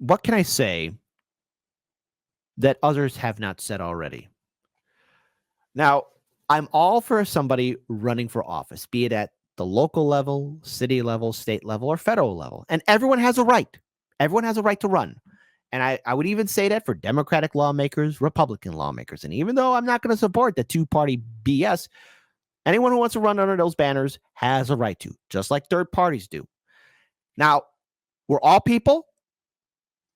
what can I say that others have not said already? Now, I'm all for somebody running for office, be it at the local level, city level, state level, or federal level. And everyone has a right. Everyone has a right to run. And I would even say that for Democratic lawmakers, Republican lawmakers. And even though I'm not going to support the two-party BS, anyone who wants to run under those banners has a right to, just like third parties do. Now, we're all people.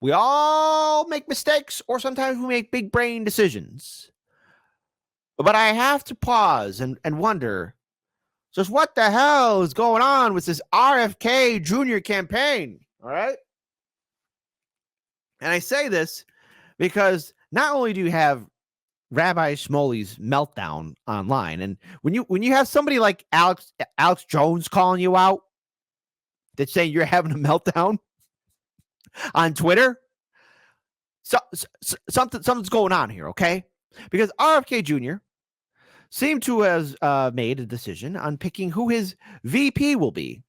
We all make mistakes, or sometimes we make big brain decisions. But I have to pause and wonder, just what the hell is going on with this RFK Jr. campaign? All right. And I say this because not only do you have Rabbi Shmuley's meltdown online, and when you have somebody like Alex Jones calling you out, that's saying you're having a meltdown on Twitter, something's going on here, okay? Because RFK Jr. seemed to have made a decision on picking who his VP will be,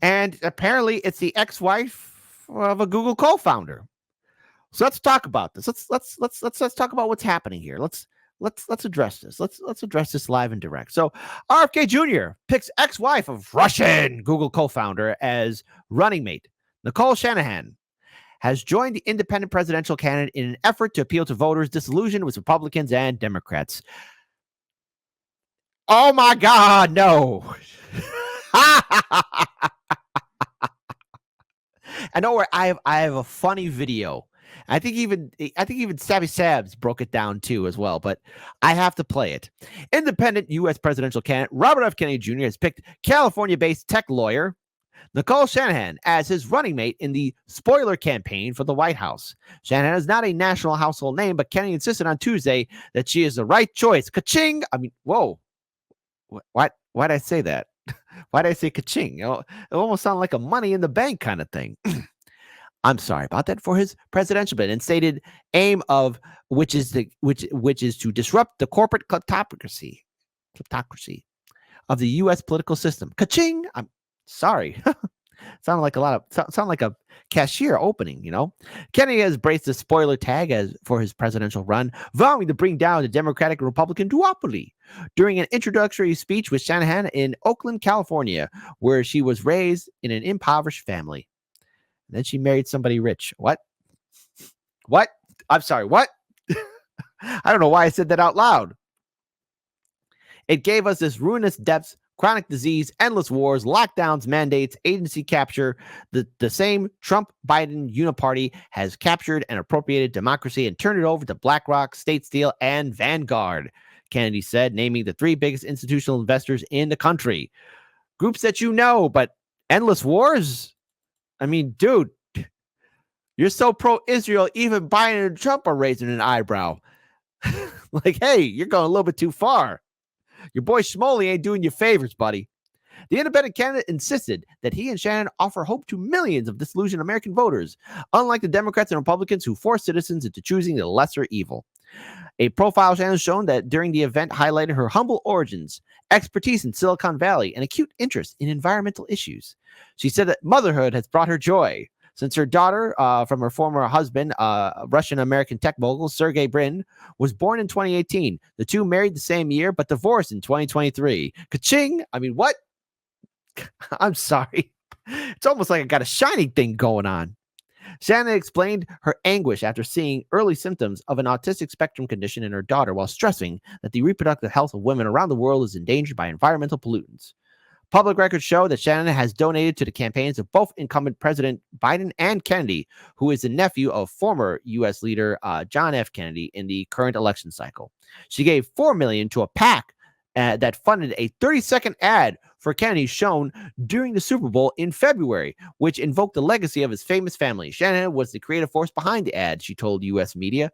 and apparently it's the ex-wife of a Google co-founder. So let's talk about this. Let's talk about what's happening here. Let's address this. Let's address this live and direct. So RFK Jr. picks ex-wife of Russian Google co-founder as running mate. Nicole Shanahan has joined the independent presidential candidate in an effort to appeal to voters disillusioned with Republicans and Democrats. Oh my God, no. I know where I have a funny video. I think even Savvy Sabs broke it down too as well, but I have to play it. Independent U.S. presidential candidate Robert F. Kennedy Jr. has picked California-based tech lawyer Nicole Shanahan as his running mate in the spoiler campaign for the White House. Shanahan is not a national household name, but Kennedy insisted on Tuesday that she is the right choice. Ka-ching! I mean, whoa. Why'd I say that? Why'd I say ka-ching? You know, it almost sounded like a money in the bank kind of thing. I'm sorry about that, for his presidential bid, and stated aim of which is to disrupt the corporate kleptocracy of the U.S. political system. Ka-ching! I'm sorry. Sounded like a cashier opening, you know. Kennedy has braced the spoiler tag for his presidential run, vowing to bring down the Democratic and Republican duopoly during an introductory speech with Shanahan in Oakland, California, where she was raised in an impoverished family. And then she married somebody rich. What? I'm sorry, what? I don't know why I said that out loud. It gave us this ruinous debts, chronic disease, endless wars, lockdowns, mandates, agency capture. The same Trump-Biden uniparty has captured and appropriated democracy and turned it over to BlackRock, State Steel, and Vanguard, Kennedy said, naming the three biggest institutional investors in the country. Groups that you know, but endless wars? I mean, dude, you're so pro-Israel, even Biden and Trump are raising an eyebrow. Like, hey, you're going a little bit too far. Your boy Shmuley ain't doing you favors, buddy. The independent candidate insisted that he and Shannon offer hope to millions of disillusioned American voters, unlike the Democrats and Republicans who force citizens into choosing the lesser evil. A profile Shannon has shown that during the event highlighted her humble origins, expertise in Silicon Valley, and acute interest in environmental issues. She said that motherhood has brought her joy. Since her daughter from her former husband, Russian-American tech mogul Sergey Brin, was born in 2018. The two married the same year, but divorced in 2023. Ka-ching! I mean, what? I'm sorry. It's almost like I got a Shining thing going on. Shannon explained her anguish after seeing early symptoms of an autistic spectrum condition in her daughter, while stressing that the reproductive health of women around the world is endangered by environmental pollutants. Public records show that Shannon has donated to the campaigns of both incumbent President Biden and Kennedy, who is the nephew of former U.S. leader John F. Kennedy in the current election cycle. She gave $4 million to a PAC that funded a 30-second ad for Kennedy shown during the Super Bowl in February, which invoked the legacy of his famous family. Shanahan was the creative force behind the ad, she told U.S. media.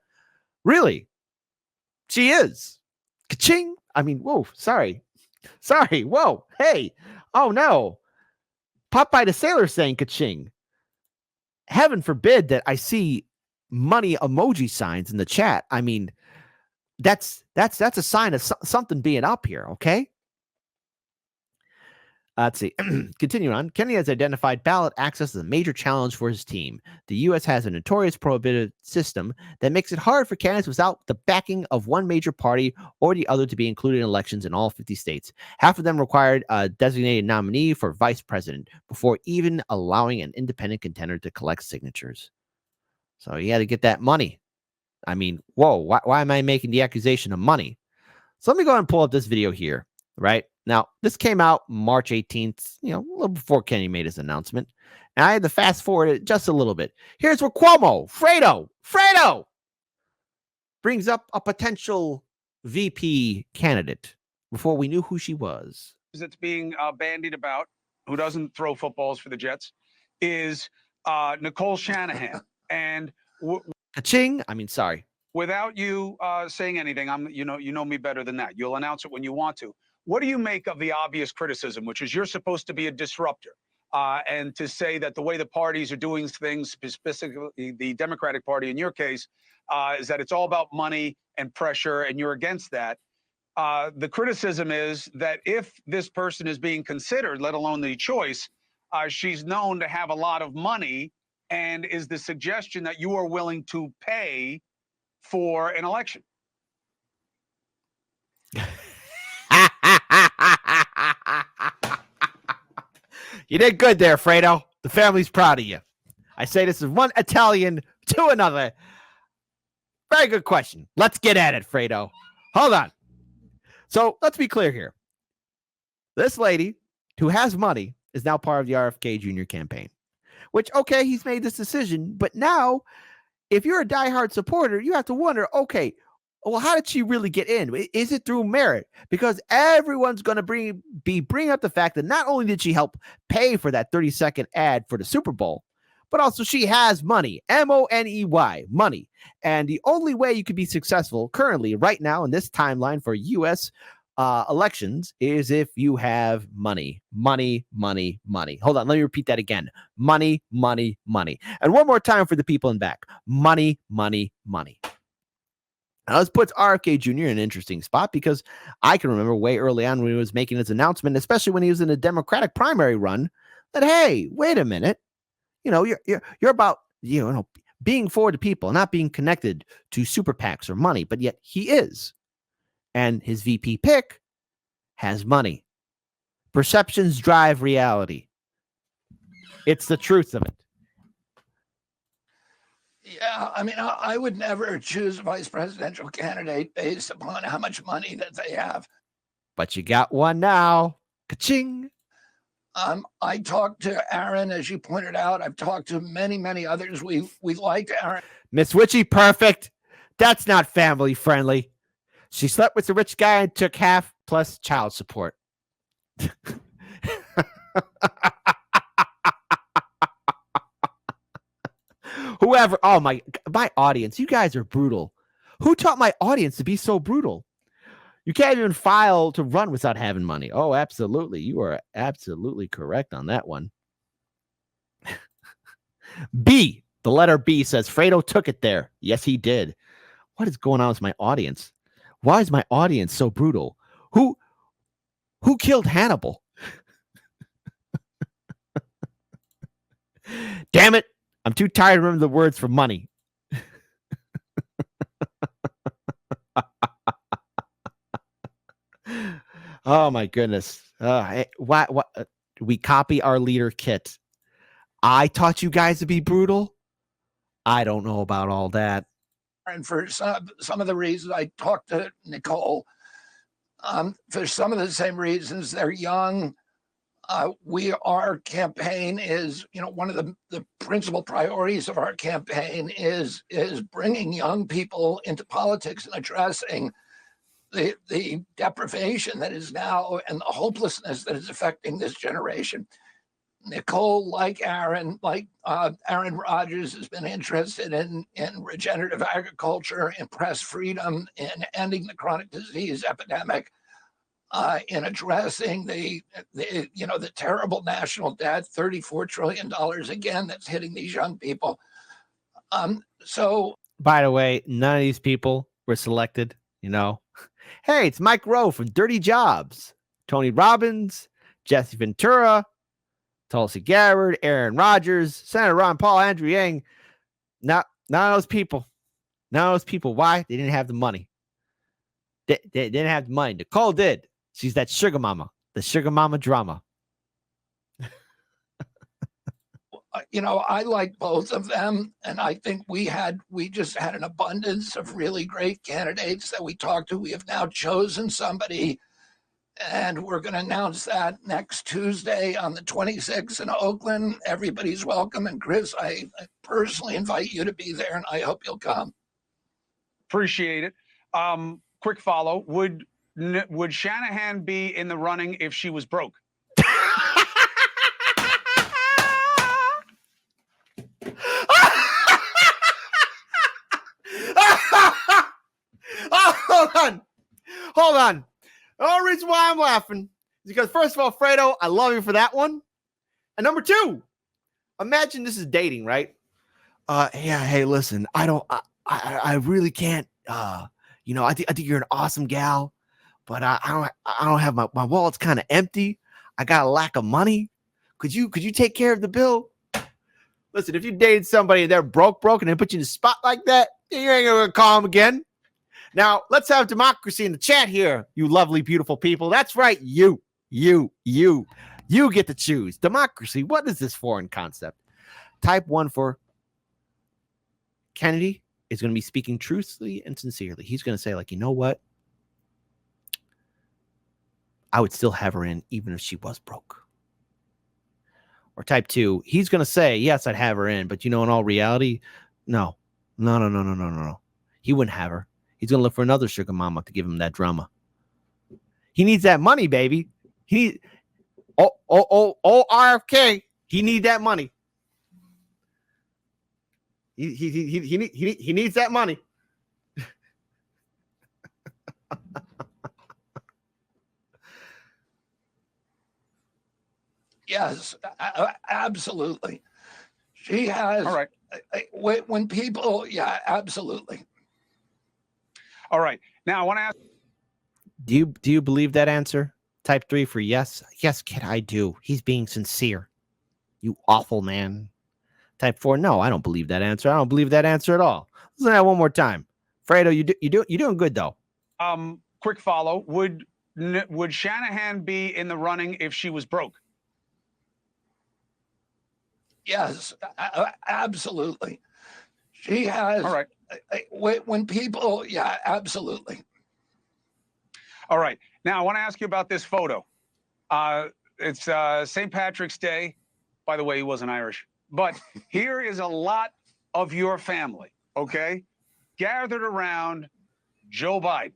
Really? She is. Ka-ching! I mean, whoa, sorry, whoa, hey, oh no. Popeye the Sailor saying ka-ching. Heaven forbid that I see money emoji signs in the chat. I mean, that's a sign of something being up here, okay? Let's see. Continuing on, Kennedy has identified ballot access as a major challenge for his team. The U.S. has a notorious prohibitive system that makes it hard for candidates without the backing of one major party or the other to be included in elections in all 50 states. Half of them required a designated nominee for vice president before even allowing an independent contender to collect signatures. So he had to get that money. I mean, whoa, why am I making the accusation of money? So let me go ahead and pull up this video here, right? Now, this came out March 18th, a little before Kenny made his announcement. And I had to fast forward it just a little bit. Here's where Fredo brings up a potential VP candidate before we knew who she was. That's being bandied about, who doesn't throw footballs for the Jets, is Nicole Shanahan. And Ka-ching. I mean, sorry. Without you saying anything, you know me better than that. You'll announce it when you want to. What do you make of the obvious criticism, which is you're supposed to be a disruptor, and to say that the way the parties are doing things, specifically the Democratic Party in your case, is that it's all about money and pressure, and you're against that. The criticism is that if this person is being considered, let alone the choice, she's known to have a lot of money, and is the suggestion that you are willing to pay for an election. You did good there, Fredo. The family's proud of you. I say this is one Italian to another. Very good question. Let's get at it, Fredo. Hold on. So let's be clear here. This lady who has money is now part of the RFK Jr. campaign, which, okay, he's made this decision, but now if you're a diehard supporter, you have to wonder, okay, well, how did she really get in? Is it through merit? Because everyone's going to bring up the fact that not only did she help pay for that 30-second ad for the Super Bowl, but also she has money, money, money. And the only way you could be successful currently right now in this timeline for U.S. Elections is if you have money. Hold on, let me repeat that again. Money. And one more time for the people in back. Money. Now, this puts RFK Jr. in an interesting spot because I can remember way early on when he was making his announcement, especially when he was in a Democratic primary run, that, hey, wait a minute. You're about, being for the people, not being connected to super PACs or money, but yet he is. And his VP pick has money. Perceptions drive reality. It's the truth of it. Yeah, I mean, I would never choose a vice presidential candidate based upon how much money that they have. But you got one now. Ka-ching. I talked to Aaron, as you pointed out. I've talked to many others. We liked Aaron. Miss Witchy, perfect. That's not family friendly. She slept with the rich guy and took half plus child support. Whoever, oh my audience, you guys are brutal. Who taught my audience to be so brutal? You can't even file to run without having money. Oh, absolutely. You are absolutely correct on that one. B, the letter B says Fredo took it there. Yes, he did. What is going on with my audience? Why is my audience so brutal? Who killed Hannibal? Damn it. I'm too tired to remember the words for money. Oh my goodness. What we copy our leader Kit. I taught you guys to be brutal. I don't know about all that. And for some of the reasons, I talked to Nicole. For some of the same reasons, they're young. Our campaign is, one of the principal priorities of our campaign is bringing young people into politics and addressing the deprivation that is now and the hopelessness that is affecting this generation. Nicole, like Aaron Rodgers, has been interested in regenerative agriculture, in press freedom, in ending the chronic disease epidemic, in addressing the terrible national debt, $34 trillion again, that's hitting these young people. So, by the way, none of these people were selected. Hey, it's Mike Rowe from Dirty Jobs, Tony Robbins, Jesse Ventura, Tulsi Gabbard, Aaron Rodgers, Senator Ron Paul, Andrew Yang. None of those people. None of those people. Why? They didn't have the money. They didn't have the money. Nicole did. She's that sugar mama. The sugar mama drama. I like both of them. And I think we just had an abundance of really great candidates that we talked to. We have now chosen somebody, and we're going to announce that next Tuesday on the 26th in Oakland. Everybody's welcome. And Chris, I personally invite you to be there, and I hope you'll come. Appreciate it. Quick follow. Would Shanahan be in the running if she was broke? Hold on. The only reason why I'm laughing is because, first of all, Fredo, I love you for that one. And number two, imagine this is dating, right? Yeah, hey, listen, I really can't, I think you're an awesome gal, but I don't have my wallet's kind of empty. I got a lack of money. Could you take care of the bill? Listen, if you dated somebody and they're broke and they put you in a spot like that, you ain't gonna call them again. Now, let's have democracy in the chat here, you lovely, beautiful people. That's right. You get to choose. Democracy. What is this foreign concept? Type 1 for Kennedy is going to be speaking truthfully and sincerely. He's going to say, like, you know what? I would still have her in even if she was broke. Or type 2, he's going to say, yes, I'd have her in. But, in all reality, no. He wouldn't have her. He's going to look for another sugar mama to give him that drama. He needs that money, baby. He RFK. He need that money. He needs that money. Yes, absolutely. She has. All right. When people, yeah, absolutely. All right. Now I want to ask. Do you believe that answer? Type 3 for yes. Yes, kid, I do. He's being sincere. You awful man. Type 4, no, I don't believe that answer. I don't believe that answer at all. Listen to that one more time. Fredo, you're doing good though. Quick follow. Would Shanahan be in the running if she was broke? Yes, absolutely. She has. All right. When people, yeah, absolutely. All right. Now I want to ask you about this photo. It's St. Patrick's Day. By the way, he wasn't Irish. But here is a lot of your family, okay, gathered around Joe Biden.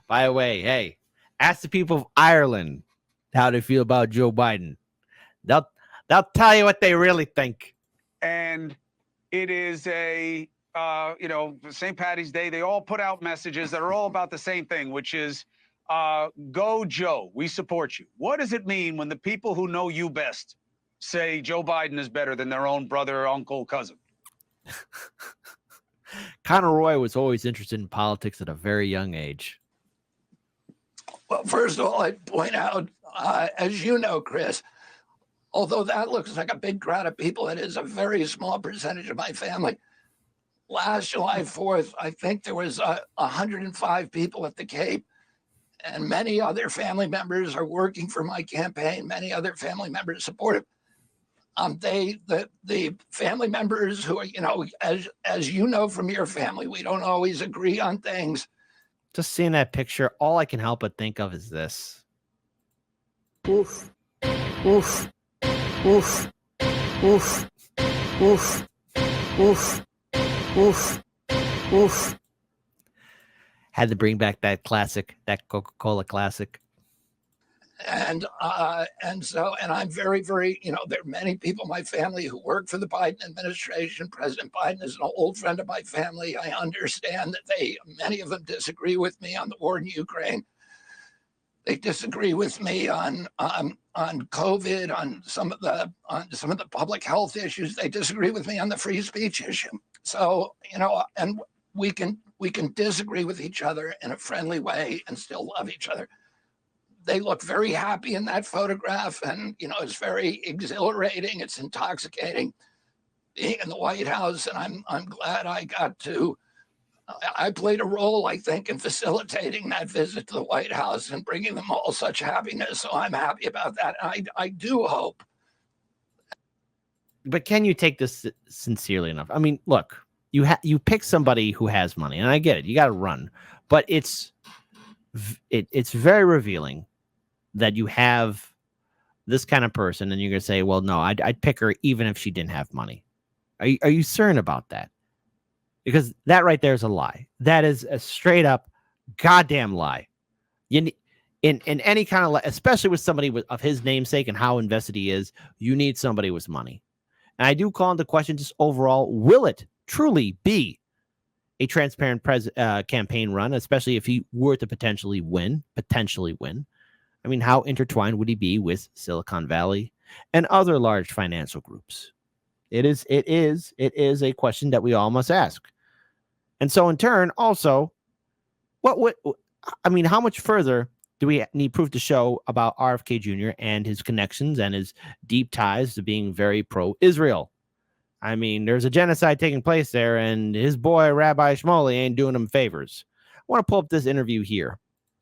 By the way, hey, ask the people of Ireland how they feel about Joe Biden. They'll tell you what they really think. And it is a, St. Patty's Day. They all put out messages that are all about the same thing, which is, go Joe, we support you. What does it mean when the people who know you best say Joe Biden is better than their own brother, uncle, cousin? Conor Roy was always interested in politics at a very young age. Well, first of all, I'd point out, as you know, Chris, although that looks like a big crowd of people, it is a very small percentage of my family. Last July 4th, I think there was 105 people at the Cape, and many other family members are working for my campaign. Many other family members support it. The family members who are, as you know from your family, we don't always agree on things. Just seeing that picture, all I can help but think of is this. Oof, oof, oof, oof, oof, oof, oof, oof. Had to bring back that classic, that Coca-Cola classic. And I'm very, very, there are many people in my family who work for the Biden administration. President Biden is an old friend of my family. I understand that many of them disagree with me on the war in Ukraine. They disagree with me on COVID, on some of the public health issues. They disagree with me on the free speech issue. So, and we can disagree with each other in a friendly way and still love each other. They look very happy in that photograph, and it's very exhilarating. It's intoxicating being in the White House, and I'm glad I got to. I played a role, I think, in facilitating that visit to the White House and bringing them all such happiness. So I'm happy about that. I do hope. But can you take this sincerely enough? I mean, look, you pick somebody who has money, and I get it. You got to run, but it's very revealing that you have this kind of person, and you're gonna say, "Well, no, I'd pick her even if she didn't have money." Are you certain about that? Because that right there is a lie. That is a straight up goddamn lie. In any kind of, especially with somebody of his namesake and how invested he is, you need somebody with money. And I do call into question just overall, will it truly be a transparent campaign run, especially if he were to potentially win? I mean, how intertwined would he be with Silicon Valley and other large financial groups? It is a question that we all must ask. And so in turn, also, how much further do we need proof to show about RFK Jr. and his connections and his deep ties to being very pro-Israel? I mean, there's a genocide taking place there, and his boy, Rabbi Shmuley, ain't doing him favors. I want to pull up this interview here.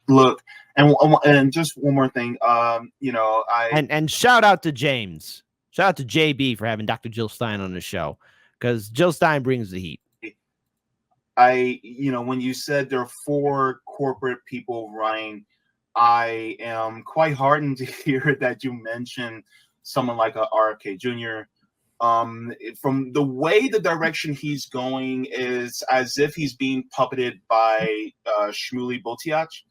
Look, and just one more thing. And shout out to James. Shout out to JB for having Dr. Jill Stein on the show, because Jill Stein brings the heat. When you said there are 4 corporate people running, I am quite heartened to hear that you mentioned someone like a RFK Jr. From the way the direction he's going is as if he's being puppeted by Shmuley Boteach,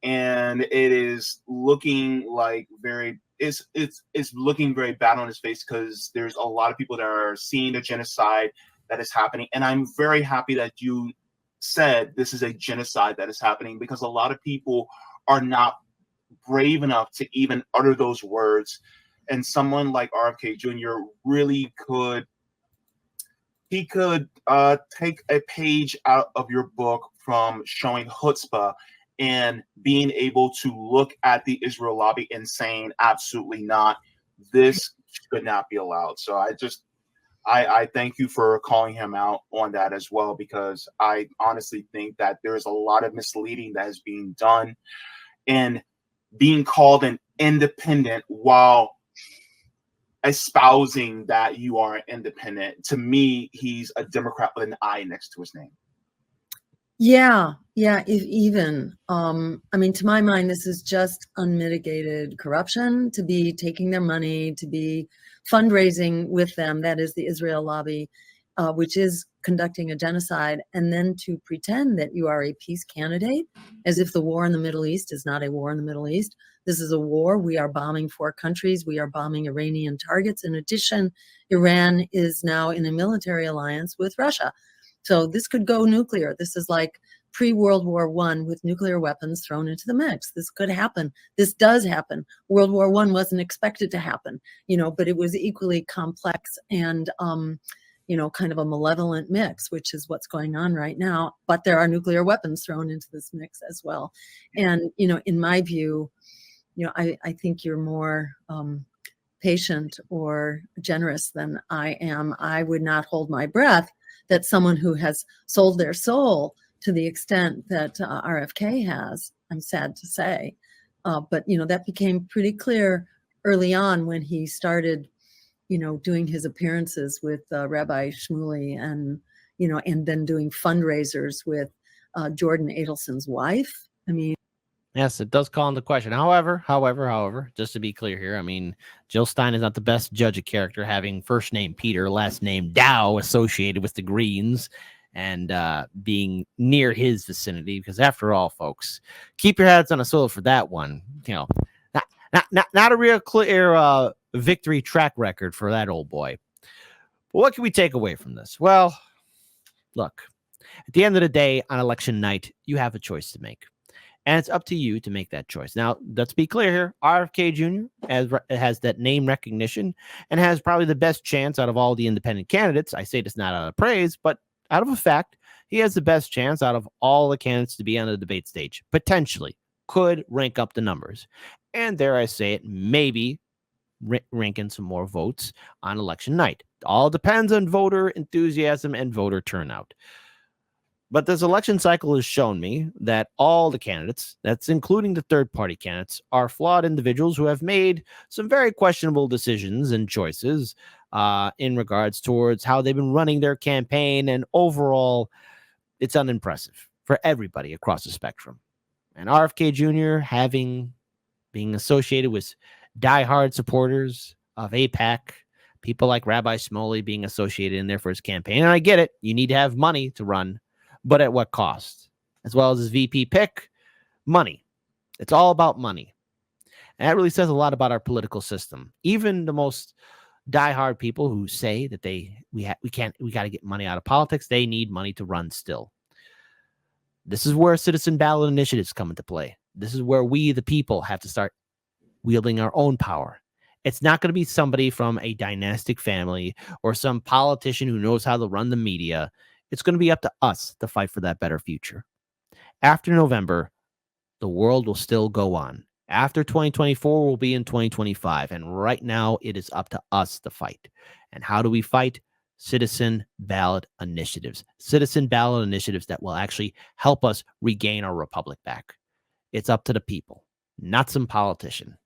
and it is looking like it's looking very bad on his face, because there's a lot of people that are seeing the genocide that is happening. And I'm very happy that you said this is a genocide that is happening, because a lot of people are not brave enough to even utter those words. And someone like RFK Jr. really could take a page out of your book from showing chutzpah and being able to look at the Israel lobby and saying, absolutely not, this should not be allowed. So I thank you for calling him out on that as well, because I honestly think that there is a lot of misleading that is being done and being called an independent while espousing that you are independent. To me, he's a Democrat with an I next to his name. Yeah. If even, to my mind, this is just unmitigated corruption, to be taking their money, to be fundraising with them. That is the Israel lobby, which is conducting a genocide, and then to pretend that you are a peace candidate, as if the war in the Middle East is not a war in the Middle East. This is a war. We are bombing 4 countries. We are bombing Iranian targets. In addition, Iran is now in a military alliance with Russia. So this could go nuclear. This is like pre-World War I with nuclear weapons thrown into the mix. This could happen. This does happen. World War I wasn't expected to happen, but it was equally complex and, kind of a malevolent mix, which is what's going on right now. But there are nuclear weapons thrown into this mix as well. And, in my view, I think you're more patient or generous than I am. I would not hold my breath that someone who has sold their soul to the extent that RFK has, I'm sad to say, but that became pretty clear early on when he started, doing his appearances with Rabbi Shmuley and then doing fundraisers with Jordan Adelson's wife. Yes, it does call into question. However, just to be clear here, Jill Stein is not the best judge of character, having first name Peter, last name Dow associated with the Greens and being near his vicinity. Because after all, folks, keep your heads on a swivel for that one. Not a real clear victory track record for that old boy. But what can we take away from this? Well, look, at the end of the day, on election night, you have a choice to make. And it's up to you to make that choice. Now, let's be clear here. RFK Jr. has that name recognition and has probably the best chance out of all the independent candidates. I say this not out of praise, but out of a fact, he has the best chance out of all the candidates to be on the debate stage. Potentially could rank up the numbers. And dare I say it, maybe rank in some more votes on election night. All depends on voter enthusiasm and voter turnout. But this election cycle has shown me that all the candidates, that's including the third-party candidates, are flawed individuals who have made some very questionable decisions and choices in regards towards how they've been running their campaign. And overall, it's unimpressive for everybody across the spectrum. And RFK Jr. being associated with diehard supporters of AIPAC, people like Rabbi Smoley being associated in there for his campaign. And I get it. You need to have money to run. But at what cost? As well as his VP pick, money. It's all about money. And that really says a lot about our political system. Even the most diehard people who say that we got to get money out of politics, they need money to run still. This is where citizen ballot initiatives come into play. This is where we, the people, have to start wielding our own power. It's not going to be somebody from a dynastic family or some politician who knows how to run the media. It's going to be up to us to fight for that better future. After November, the world will still go on. After 2024, we'll be in 2025. And right now, it is up to us to fight. And how do we fight? Citizen ballot initiatives. Citizen ballot initiatives that will actually help us regain our republic back. It's up to the people, not some politician.